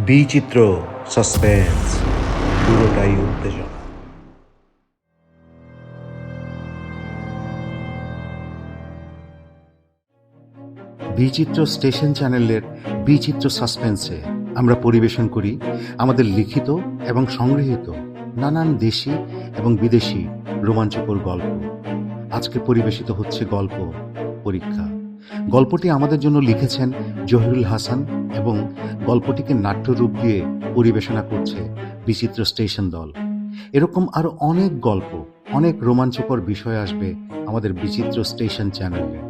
বিচিত্র সাসপেন্স, পুরোটাই উত্তেজনা। বিচিত্র স্টেশন চ্যানেলের বিচিত্র সাসপেন্সে আমরা পরিবেশন করি আমাদের লিখিত এবং সংগৃহীত নানান দেশি এবং বিদেশি রোমাঞ্চকর গল্প। আজকে পরিবেশিত হচ্ছে গল্প পরীক্ষা। গল্পটি আমাদের জন্য লিখেছেন জহিরুল হাসান এবং গল্পটিকে নাট্যরূপ দিয়ে পরিবেশনা করছে বিচিত্র স্টেশন দল। এরকম আরো অনেক গল্প, অনেক রোমাঞ্চকর বিষয় আসবে আমাদের বিচিত্র স্টেশন চ্যানেলে।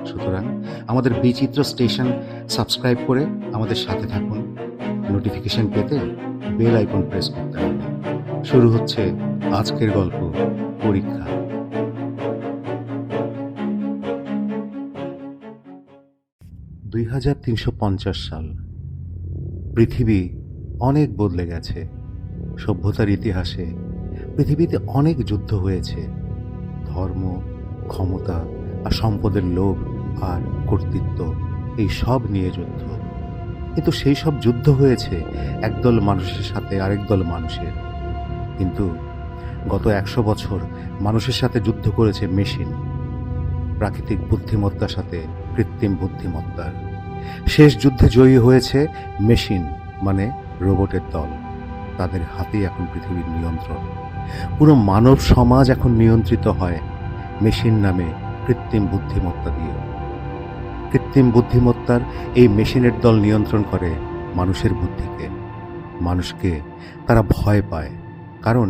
সুতরাং আমাদের বিচিত্র স্টেশন সাবস্ক্রাইব করে আমাদের সাথে থাকুন। নোটিফিকেশন পেতে বেল আইকন প্রেস করতে হবে। শুরু হচ্ছে আজকের গল্প পরীক্ষা। 2350 সাল। পৃথিবী অনেক বদলে গেছে। সভ্যতার ইতিহাসে পৃথিবীতে অনেক যুদ্ধ হয়েছে। ধর্ম, ক্ষমতা আর সম্পদের লোভ আর কর্তৃত্ব, এই সব নিয়ে যুদ্ধ। কিন্তু সেই সব যুদ্ধ হয়েছে একদল মানুষের সাথে আরেক দল মানুষের। কিন্তু গত 100 বছর মানুষের সাথে যুদ্ধ করেছে মেশিন, প্রাকৃতিক বুদ্ধিমত্তার সাথে কৃত্রিম বুদ্ধিমত্তার। শেষ যুদ্ধে জয়ী হয়েছে মেশিন মানে রোবটের দল। তাদের হাতেই এখন পৃথিবীর নিয়ন্ত্রণ। পুরো মানব সমাজ এখন নিয়ন্ত্রিত হয় মেশিন নামে কৃত্রিম বুদ্ধিমত্তা দিয়ে। কৃত্রিম বুদ্ধিমত্তার এই মেশিনের দল নিয়ন্ত্রণ করে মানুষের বুদ্ধিকে। মানুষকে তারা ভয় পায়, কারণ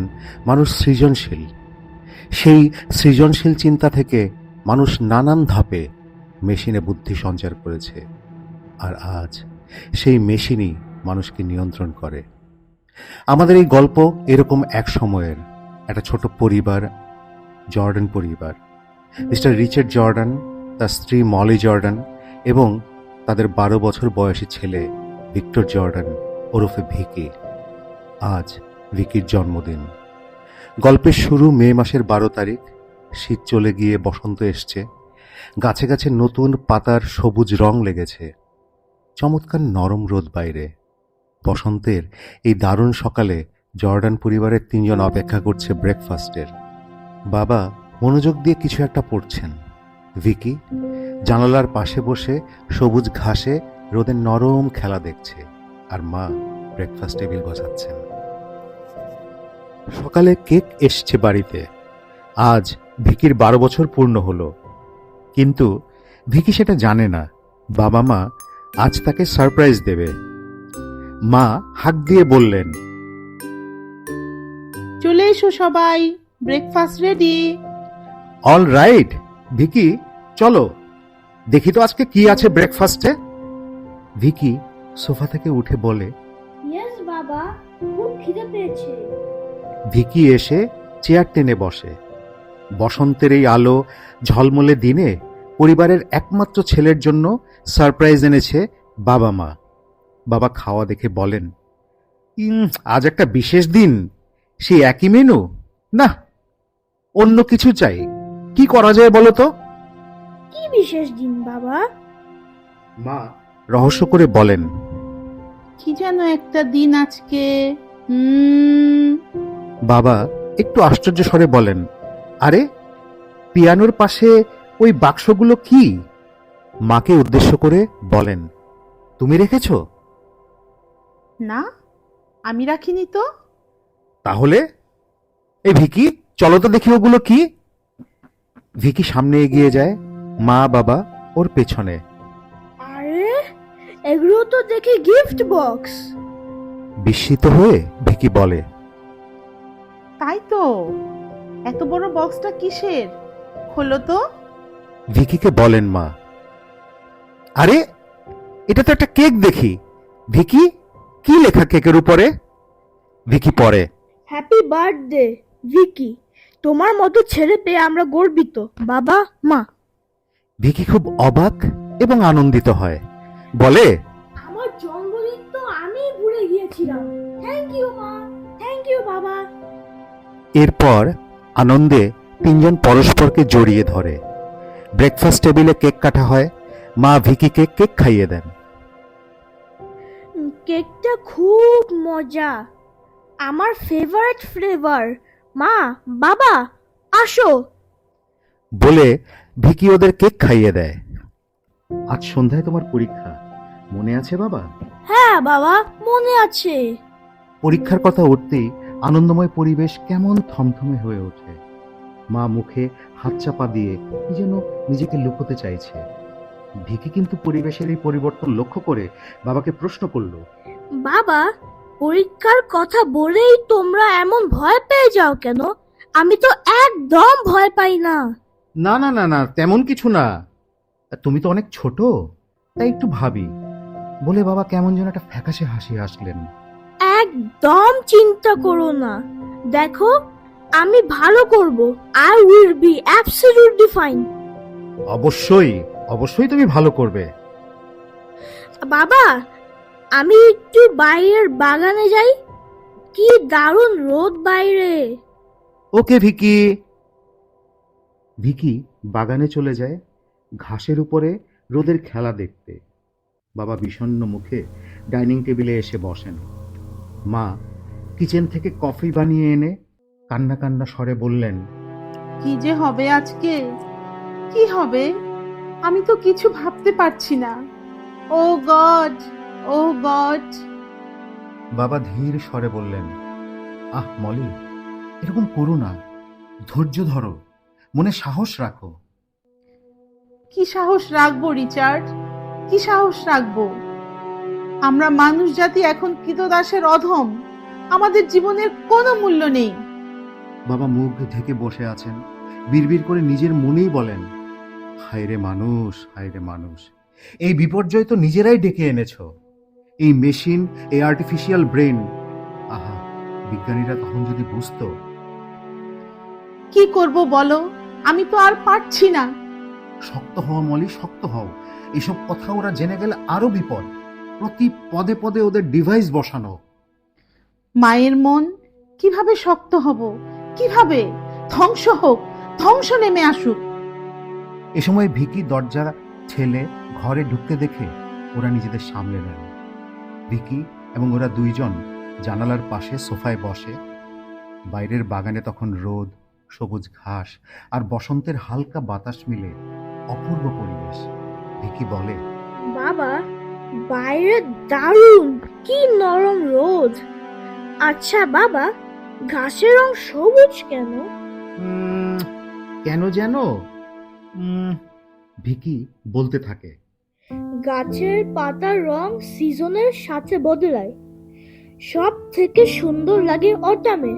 মানুষ সৃজনশীল। সেই সৃজনশীল চিন্তা থেকে মানুষ নানান ধাপে মেশিনে বুদ্ধি সঞ্চার করেছে। আর আজ সেই মেশিনই মানুষকে নিয়ন্ত্রণ করে। আমাদের এই গল্প এরকম এক সময়ের একটা ছোট পরিবার, জর্ডান পরিবার। মিস্টার রিচার্ড জর্ডান, তার স্ত্রী মলি জর্ডান এবং তাদের 12 বছর বয়সী ছেলে ভিক্টর জর্ডান ওরফে ভিকি। আজ ভিকির জন্মদিন। গল্পের শুরু মে মাসের 12 তারিখ। শীত চলে গিয়ে বসন্ত এসছে। গাছে গাছে নতুন পাতার সবুজ রং লেগেছে। চমৎকার নরম রোদ বাইরে। বসন্তের এই দারুণ সকালে জর্ডান পরিবারের 3 জন অপেক্ষা করছে ব্রেকফাস্টের। বাবা মনোযোগ দিয়ে কিছু একটা পড়ছেন। ভিকি জানালার পাশে বসে সবুজ ঘাসে রোদের নরম খেলা দেখছে, আর মা ব্রেকফাস্ট টেবিল গোছাচ্ছেন। সকালে কেক এসছে বাড়িতে। আজ ভিকির 12 বছর পূর্ণ হলো, কিন্তু ভিকি সেটা জানে না। বাবা মা আজ তাকে সারপ্রাইজ দেবে। মা হাঁক দিয়ে বললেন, চলে এসো সবাই, breakfast ready. All right Vicky, চলো দেখি তো আজকে কি আছে ব্রেকফাস্টে। ভিকি সোফা থেকে উঠে বলে, ইয়েস বাবা, খুব খিদে পেয়েছে। ভিকি এসে চেয়ার টেনে বসে। বসন্তের এই আলো ঝলমলে দিনে পরিবারের একমাত্র ছেলের জন্য সারপ্রাইজ এনেছে বাবা মা। বাবা খাওয়া দেখে বলেন, আজ একটা বিশেষ দিন, সেই একই মেনু? না, অন্য কিছু চাই। কি করা যায় বলো তো? কি বিশেষ দিন বাবা? মা রহস্য করে বলেন, কি যেন একটা দিন আজকে। বাবা একটু আশ্চর্য স্বরে বলেন, আরে পিয়ানোর পাশে ওই বাক্সগুলো কি? মাকে উদ্দেশ্য করে বলেন, তুমি রেখেছ? না, আমি রাখিনি তো। তাহলে এই ভিকি, চলো তো দেখি ওগুলো কি। ভিকি সামনে এগিয়ে যায়, মা বাবা ওর পেছনে। আরে এগুলো তো দেখি গিফট বক্স। বিস্মিত হয়ে ভিকি বলে, তাই তো, এত বড় বক্সটা কিসের? খোলো তো। ভিকিকে বলেন মা, আরে এটা তো একটা কেক দেখি। ভিকি, কি লেখা কেকের উপরে? ভিকি পড়ে, হ্যাপি বার্থডে ভিকি, তোমার মতো ছেলে পেয়ে আমরা গর্বিত বাবা মা। ভিকি খুব অবাক এবং আনন্দিত হয়, বলে, আমার জন্মদিন তো আমি ভুলে গিয়েছিলাম। থ্যাংক ইউ মা, থ্যাংক ইউ বাবা। এরপর আনন্দে 3 জন পরস্পরকে জড়িয়ে ধরে। ব্রেকফাস্ট টেবিলে কেক কাটা হয়। মা ভিকিকে কেক খাইয়ে দেন। কেকটা খুব মজা, আমার ফেভারিট ফ্লেভার। মা, বাবা, আসো। বলে ভিকি ওদের কেক খাইয়ে দেয়। আজ সন্ধ্যায় তোমার পরীক্ষা, মনে আছে বাবা? হ্যাঁ বাবা, মনে আছে। পরীক্ষার কথা উঠতেই আনন্দময় পরিবেশ কেমন থমথমে হয়ে ওঠে। মা মুখে হাত চাপা দিয়ে কি যেন নিজেকে লুকোতে চাইছে। ভিকি কিন্তু পরিবেশের এই পরিবর্তন লক্ষ্য করে বাবাকে প্রশ্ন করলো, বাবা, পরীক্ষার কথা বলেই তোমরা এমন ভয় পেয়ে যাও কেন? আমি তো একদম ভয় পাই না। না না না না, তেমন কিছু না, তুমি তো অনেক ছোট, তাই একটু ভাবি, বলে বাবা কেমন যেন একটা ফ্যাকাশে হাসি হাসলেন। একদম চিন্তা করো না, দেখো আমি ভালো করব। I will be absolutely fine. অবশ্যই অবশ্যই তুমি ভালো করবে। বাবা, আমি একটু বাইরের বাগানে যাই, কি দারুণ রোদ বাইরে। ওকে ভিকি। ভিকি বাগানে চলে যায় ঘাসের উপরে রোদের খেলা দেখতে। বাবা বিষণ্ণ মুখে ডাইনিং টেবিলে এসে বসেন। মা কিচেন থেকে কফি বানিয়ে এনে কান্না কান্না স্বরে বললেন, কি যে হবে আজকে, কি হবে, আমি তো কিছু ভাবতে পারছি না। ও গড, ও গড। বাবা ধীর স্বরে বললেন, আহ মলি, এরকম করো না, ধৈর্য ধরো, মনে সাহস রাখো। কি সাহস রাখবো রিচার্ড, কি সাহস রাখবো? আমরা মানুষ জাতি এখন কৃতদাসের অধম, আমাদের জীবনের কোনো মূল্য নেই। বাবা মুখ ঢেকে বসে আছেন, বিড়বিড় করে নিজের মনেই বলেন, হায়রে মানুষ, হায়রে মানুষ, এই বিপর্যয় তো নিজেরাই ডেকে এনেছ। এই মেশিন, এই আর্টিফিশিয়াল ব্রেন, আহা, বিজ্ঞানীরা তখন যদি বুঝতো। কি করব বলো, আমি তো আর পারছি না। শক্ত হও মলি, শক্ত হও, এসব কথা ওরা জেনে গেলে আরো বিপদ। প্রতি পদে পদে ওদের ডিভাইস বসানো। মায়ের মন কিভাবে শক্ত হব, কিভাবে? ধ্বংস হোক, ধ্বংস নেমে আসুক। এ সময় ভিকি দরজা ঠেলে ঘরে ঢুকতে দেখে ওরা নিজেদের সামলে নেন। ভিকি এবং ওরা দুইজন জানালার পাশে সোফায় বসে। বাইরের বাগানে তখন রোদ, সবুজ ঘাস আর বসন্তের হালকা বাতাস মিলে অপূর্ব পরিবেশ। ভিকি বলে, বাবা, বাইরে দারুণ, কি নরম রোদ। আচ্ছা বাবা, ঘাসের রং সবুজ কেন? কেন যেন ভিকি বলতে থাকে, গাছের পাতার রং সিজনের সাথে বদলায়। সব থেকে সুন্দর লাগে অটামে,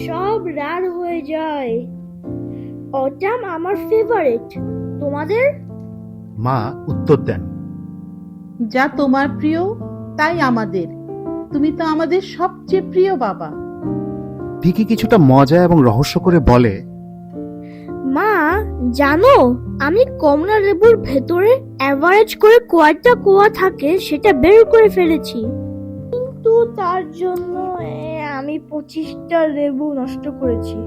সব রার হয়ে যায়। অটাম আমার ফেভারিট, তোমাদের? মা উত্তর দেন, যা তোমার প্রিয় তাই আমাদের, তুমি তো আমাদের সবচেয়ে প্রিয় বাবা। ভিকি কিছুটা মজা এবং রহস্য করে বলে, মা, জানো আমি কমলা লেবুর ভেতরে অ্যাভারেজ করে কয়টা কোয়া থাকে সেটা বের করে ফেলেছি, কিন্তু তার জন্য আমি 25টা লেবু নষ্ট করেছি।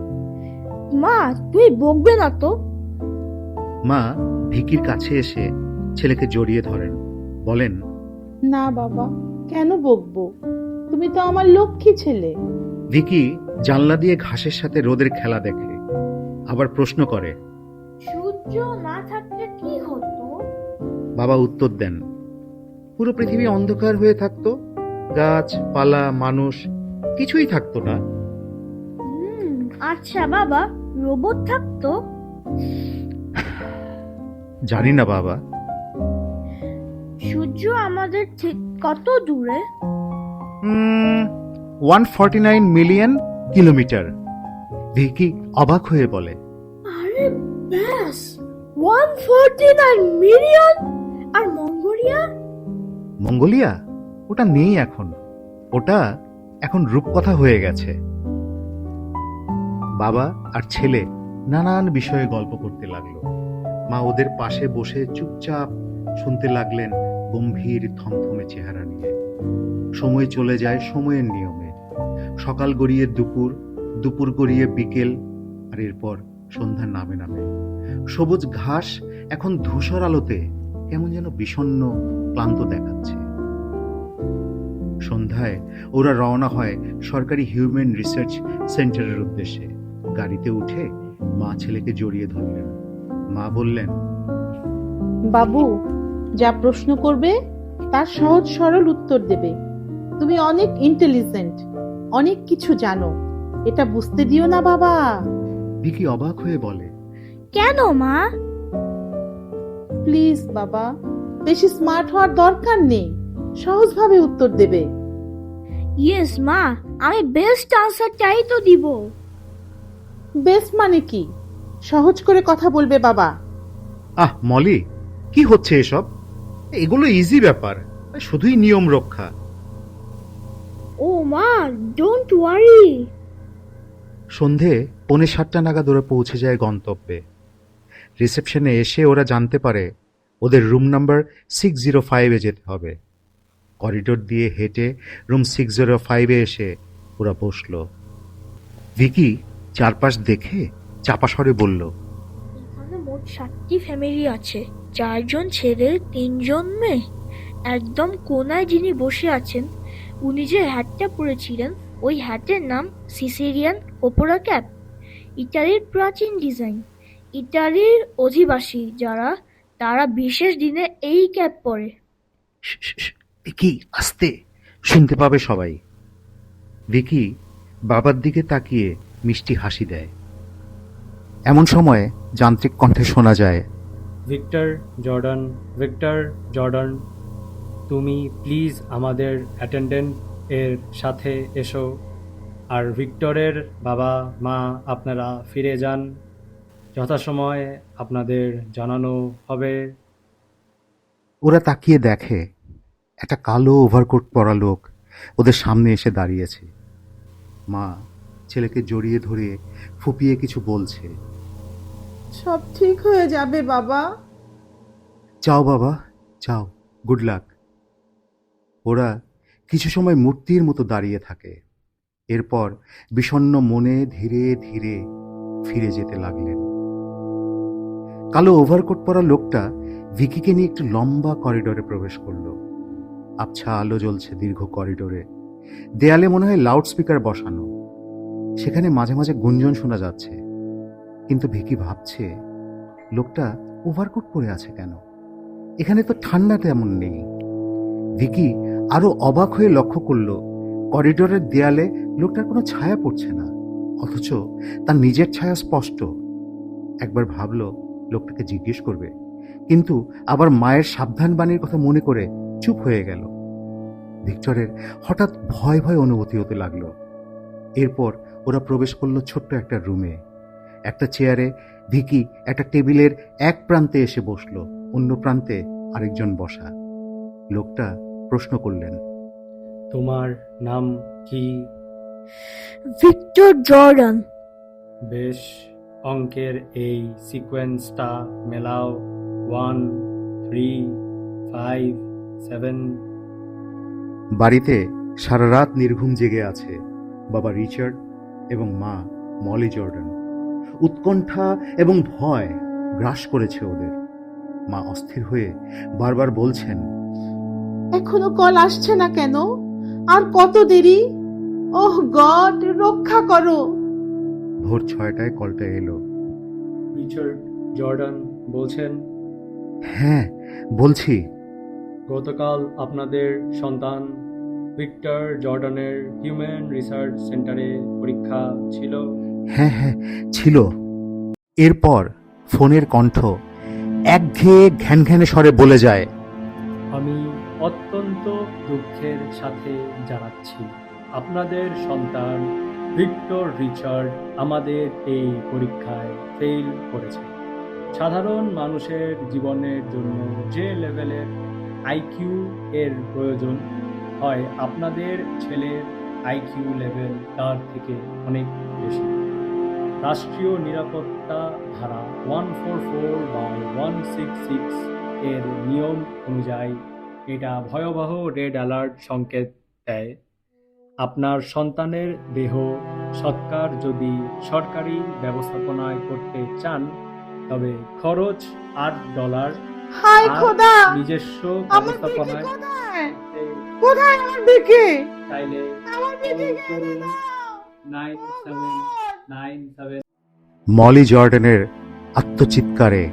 মা, তুমি বকবে না তো? মা ভিকির কাছে এসে ছেলেকে জড়িয়ে ধরেন, বলেন, না বাবা, কেন বকবো, তুমি তো আমার লক্ষ্মী ছেলে। ভিকি জানলা দিয়ে ঘাসের সাথে রোদের খেলা দেখে, আবার প্রশ্ন করে, সূর্য না থাকলে কি হতো? বাবা উত্তর দেন, পুরো পৃথিবী অন্ধকার হয়ে থাকতো, গাছ পালা মানুষ কিছুই থাকতো না। আচ্ছা বাবা, রোবট থাকতো? জানি না বাবা। সূর্য আমাদের ঠিক কত দূরে? 149 মিলিয়ন কিলোমিটার। ভিকি অবাক হয়ে বলে, আরে ব্যাস, 149 মিলিয়ন! আর মঙ্গোলিয়া? মঙ্গোলিয়া ওটা নেই এখন, ওটা এখন রূপকথা হয়ে গেছে। বাবা আর ছেলে নানান বিষয়ে গল্প করতে লাগলো। মা ওদের পাশে বসে চুপচাপ শুনতে লাগলেন, গম্ভীর থমথমে চেহারা নিয়ে। সময় চলে যায় সময়ের নিয়মে, সকাল গড়িয়ে দুপুর, দুপুর গড়িয়ে বিকেল, আর এরপর সন্ধ্যা নামে নামে। সবুজ ঘাস এখন ধূসর আলোতে কেমন যেন বিষণ্ণ, ক্লান্ত দেখাচ্ছে। সন্ধ্যায় ওরা রওনা হয় সরকারি হিউম্যান রিসার্চ সেন্টারের উদ্দেশ্যে। গাড়িতে উঠে মা ছেলেকে জড়িয়ে ধরলেন। মা বললেন, বাবু, যা প্রশ্ন করবে তার সহজ সরল উত্তর দেবে। তুমি অনেক ইন্টেলিজেন্ট, অনেক কিছু জানো, এটা বুঝতে দিও না বাবা। ভিকি অবাক হয়ে বলে, কেন মা? প্লিজ বাবা, বেশি স্মার্ট হওয়ার দরকার নেই, সহজভাবে উত্তর দেবে। ইয়েস মা, আমি বেস্ট আনসারটাই তো দিব। বেস্ট মানে কি? সহজ করে কথা বলবে বাবা। আহ মলি, কি হচ্ছে এসব? এগুলো ইজি ব্যাপার, শুধুই নিয়ম রক্ষা। ও মা, ডোন্ট ওয়ারি। সন্ধে 6:45 নাগাদ ওরা পৌঁছে যায় গন্তব্যে। রিসেপশনে এসে ওরা জানতে পারে ওদের রুম নাম্বার 605-এ যেতে হবে। করিডোর দিয়ে হেঁটে রুম 605-এ এসে ওরা বসল। ভিকি চারপাশ দেখে চাপা স্বরে বলল, এখানে মোট 7টি ফ্যামিলি আছে, 4 জন ছেলে 3 জন মেয়ে। একদম কোনায় যিনি বসে আছেন, উনি যে হ্যাটটা পরেছিলেন, ওই হ্যাটের নাম সিসিলিয়ান ওপেরা ক্যাপ। ইতালির প্রাচীন ডিজাইন। ইতালির অধিবাসী যারা, তারা বিশেষ দিনে এই ক্যাপ পরে। ভিকি আস্তে, শুনতে পাবে সবাই। ভিকি বাবার দিকে তাকিয়ে মিষ্টি হাসি দেয়। এমন সময় যান্ত্রিক কণ্ঠে শোনা যায়, ভিক্টর জর্ডান, ভিক্টর জর্ডান, তুমি প্লিজ আমাদের অ্যাটেন্ডেন্ট এর সাথে এসো। আর ভিক্টরের বাবা মা, আপনারা ফিরে যান, যথাসময়ে আপনাদের জানানো হবে। ওরা তাকিয়ে দেখে একটা কালো ওভারকোট পরা লোক ওদের সামনে এসে দাঁড়িয়েছে। মা ছেলেকে জড়িয়ে ধরে ফুপিয়ে কিছু বলছে। সব ঠিক হয়ে যাবে বাবা। যাও বাবা, যাও, গুড লাক। ওরা কিছু সময় মূর্তির মতো দাঁড়িয়ে থাকে। এরপর বিষণ্ণ মনে ধীরে ধীরে ফিরে যেতে লাগলেন। কালো ওভারকোট পরা লোকটা ভিকিকে নিয়ে একটু লম্বা করিডোরে প্রবেশ করলো। আবছা আলো জ্বলছে দীর্ঘ করিডোরে। দেয়ালে মনে হয় লাউড স্পিকার বসানো। সেখানে মাঝে মাঝে গুঞ্জন শোনা যাচ্ছে। কিন্তু ভিকি ভাবছে, লোকটা ওভারকোট পরে আছে কেন? এখানে তো ঠান্ডা তেমন নেই। ভিকি আরো অবাক হয়ে লক্ষ্য করলো করিডোরের দেয়ালে লোকটার কোনো ছায়া পড়ছে না, অথচ তার নিজের ছায়া স্পষ্ট। একবার ভাবলো লোকটাকে জিজ্ঞেস করবে, কিন্তু আবার মায়ের সাবধান বাণীর কথা মনে করে চুপ হয়ে গেল। ভিক্টরের হঠাৎ ভয় ভয় অনুভূতি হতে লাগলো। এরপর ওরা প্রবেশ করলো ছোট্ট একটা রুমে। একটা চেয়ারে ভিকি একটা টেবিলের এক প্রান্তে এসে বসলো, অন্য প্রান্তে আরেকজন বসা। লোকটা প্রশ্ন করলেন, তোমার নাম কি? Victor Jordan. বেশ, অঙ্কের এই সিকোয়েন্সটা মেলাও। 1 3 5 7। বাড়িতে সারা রাত নির্ঘুম জেগে আছে বাবা রিচার্ড এবং মা মলি জর্ডান। উৎকণ্ঠা এবং ভয় গ্রাস করেছে ওদের। মা অস্থির হয়ে বারবার বলছেন, এখনো কল আসছে না কেন? আর কত দেরি? ওহ গড, রক্ষা করো। ভোর 6টায় কলটা এলো। রিচার্ড জর্ডান বলছেন? হ্যাঁ বলছি। গতকাল আপনাদের সন্তান ভিক্টর জর্ডানের হিউম্যান রিসার্চ সেন্টারে পরীক্ষা ছিল। হ্যাঁ হ্যাঁ ছিল। এরপর ফোনের কণ্ঠ একঘেয়ে ঘ্যানঘ্যানে স্বরে বলে যায়, আমি অত্যন্ত দুঃখের সাথে জানাচ্ছি, আপনাদের সন্তান ভিক্টর রিচার্ড আমাদের এই পরীক্ষায় ফেল করেছে। সাধারণ মানুষের জীবনের জন্য যে লেভেলের আইকিউ এর প্রয়োজন হয়, আপনাদের ছেলের আইকিউ লেভেল তার থেকে অনেক বেশি। রাষ্ট্রীয় নিরাপত্তা ধারা 144/166 এর নিয়ম অনুযায়ী এটা ভয়াবহ রেড অ্যালার্ট সংকেত দেয়। আপনার সন্তানের দেহ সৎকার যদি সরকারি ব্যবস্থাপনায় করতে চান, তবে খরচ $8। হায় আর খোদা, নিজস্ব আমার ব্যবস্থাপনায় কোথায়? কোথায় আমার বেকে? চাইলে আমার বেকে ফোন করুন 9797। মলি জর্ডানের আত্মচিৎকারে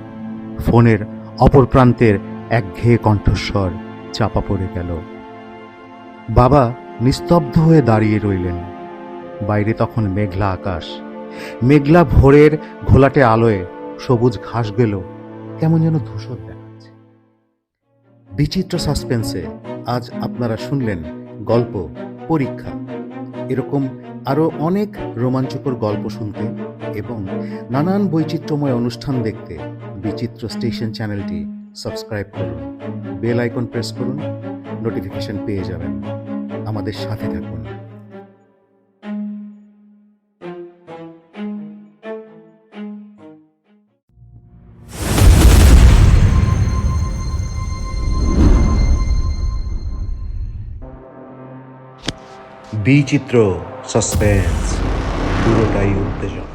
ফোনের অপর প্রান্তের একঘেয়ে কণ্ঠস্বর চাপা পড়ে গেল। বাবা নিস্তব্ধ হয়ে দাঁড়িয়ে রইলেন। বাইরে তখন মেঘলা আকাশ, মেঘলা ভোরের ঘোলাটে আলোয় সবুজ ঘাসগুলো কেমন যেন ধূসর দেখাচ্ছে। বিচিত্র সাসপেন্সে আজ আপনারা শুনলেন গল্প পরীক্ষা। এরকম আরো অনেক রোমাঞ্চকর গল্প শুনতে এবং নানান বৈচিত্র্যময় অনুষ্ঠান দেখতে বিচিত্র স্টেশন চ্যানেলটি সাবস্ক্রাইব করুন, বেল আইকন প্রেস করুন, নোটিফিকেশন পেয়ে যাবেন। আমাদের সাথে থাকুন। বিচিত্র সাসপেন্স, পুরোটাই উত্তেজনা।